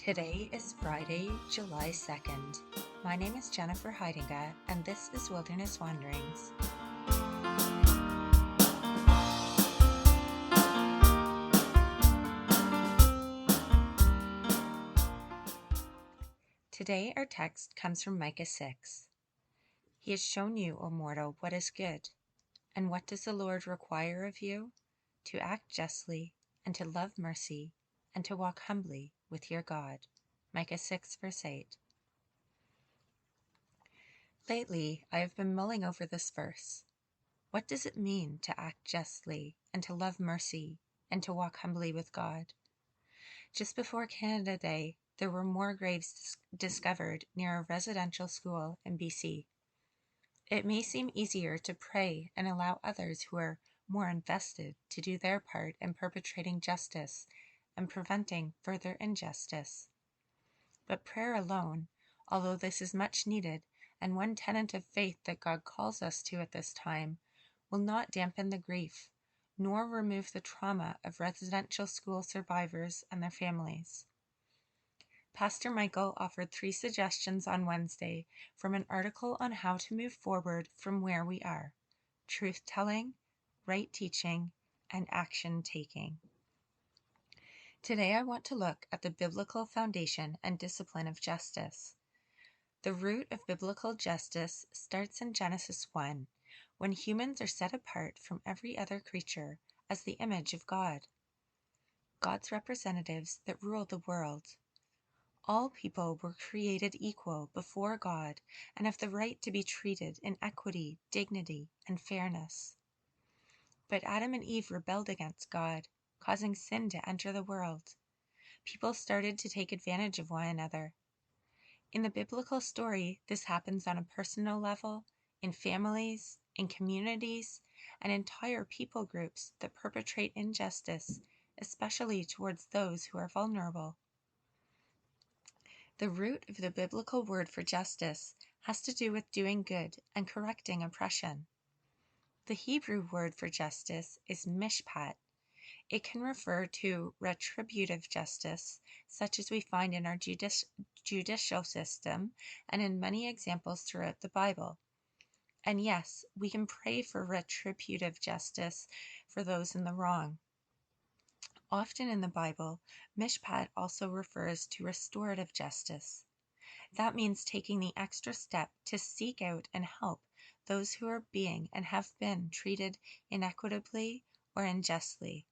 Today is Friday, July 2nd. My name is Jennifer Heidinga, and this is Wilderness Wanderings. Today our text comes from Micah 6. He has shown you, O mortal, what is good. And what does the Lord require of you? To act justly, and to love mercy, and to walk humbly with your God. Micah 6, verse 8. Lately, I have been mulling over this verse. What does it mean to act justly, and to love mercy, and to walk humbly with God? Just before Canada Day, there were more graves discovered near a residential school in BC. It may seem easier to pray and allow others who are more invested to do their part in perpetrating justice and preventing further injustice. But prayer alone, although this is much needed and one tenet of faith that God calls us to at this time, will not dampen the grief, nor remove the trauma of residential school survivors and their families. Pastor Michael offered 3 suggestions on Wednesday from an article on how to move forward from where we are: truth-telling, right teaching, and action-taking. Today I want to look at the biblical foundation and discipline of justice. The root of biblical justice starts in Genesis 1, when humans are set apart from every other creature as the image of God, God's representatives that rule the world. All people were created equal before God and have the right to be treated in equity, dignity, and fairness. But Adam and Eve rebelled against God, causing sin to enter the world. People started to take advantage of one another. In the biblical story, this happens on a personal level, in families, in communities, and entire people groups that perpetrate injustice, especially towards those who are vulnerable. The root of the biblical word for justice has to do with doing good and correcting oppression. The Hebrew word for justice is mishpat. It can refer to retributive justice, such as we find in our judicial system and in many examples throughout the Bible. And yes, we can pray for retributive justice for those in the wrong. Often in the Bible, mishpat also refers to restorative justice. That means taking the extra step to seek out and help those who are being and have been treated inequitably or unjustly.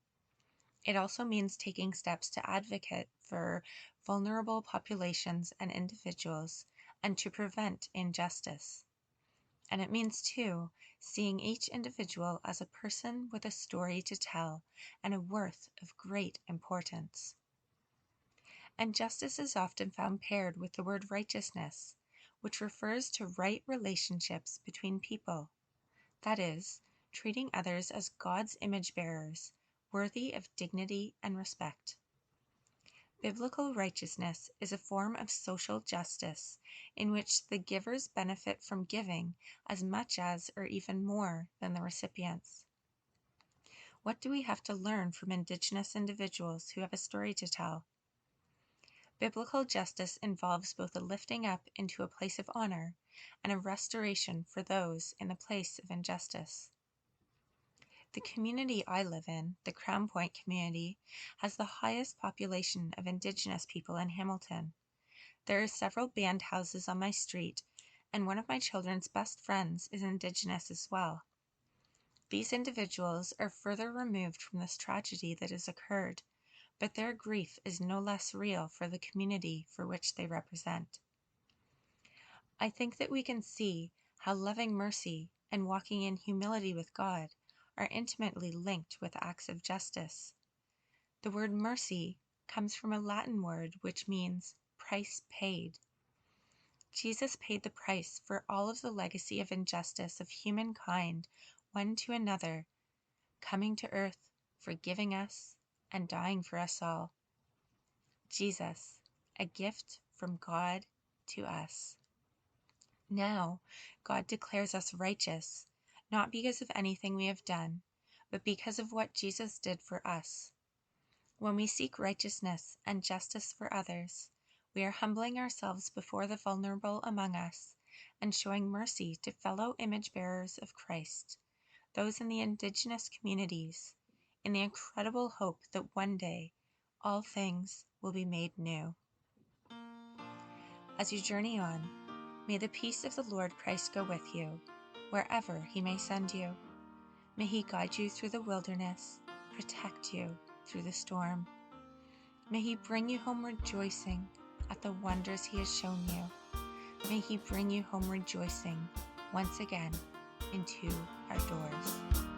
It also means taking steps to advocate for vulnerable populations and individuals and to prevent injustice. And it means, too, seeing each individual as a person with a story to tell and a worth of great importance. And justice is often found paired with the word righteousness, which refers to right relationships between people. That is, treating others as God's image bearers, worthy of dignity and respect. Biblical righteousness is a form of social justice in which the givers benefit from giving as much as or even more than the recipients. What do we have to learn from Indigenous individuals who have a story to tell? Biblical justice involves both a lifting up into a place of honor and a restoration for those in the place of injustice. The community I live in, the Crown Point community, has the highest population of Indigenous people in Hamilton. There are several band houses on my street, and one of my children's best friends is Indigenous as well. These individuals are further removed from this tragedy that has occurred, but their grief is no less real for the community for which they represent. I think that we can see how loving mercy and walking in humility with God are intimately linked with acts of justice. The word mercy comes from a Latin word which means price paid. Jesus paid the price for all of the legacy of injustice of humankind, one to another, coming to earth, forgiving us, and dying for us all. Jesus, a gift from God to us. Now, God declares us righteous, not because of anything we have done, but because of what Jesus did for us. When we seek righteousness and justice for others, We are humbling ourselves before the vulnerable among us and showing mercy to fellow image bearers of Christ, those in the Indigenous communities, in the incredible hope that one day all things will be made new. As you journey on, may the peace of the Lord Christ go with you, wherever he may send you. May he guide you through the wilderness, protect you through the storm. May he bring you home rejoicing at the wonders he has shown you. May he bring you home rejoicing once again into our doors.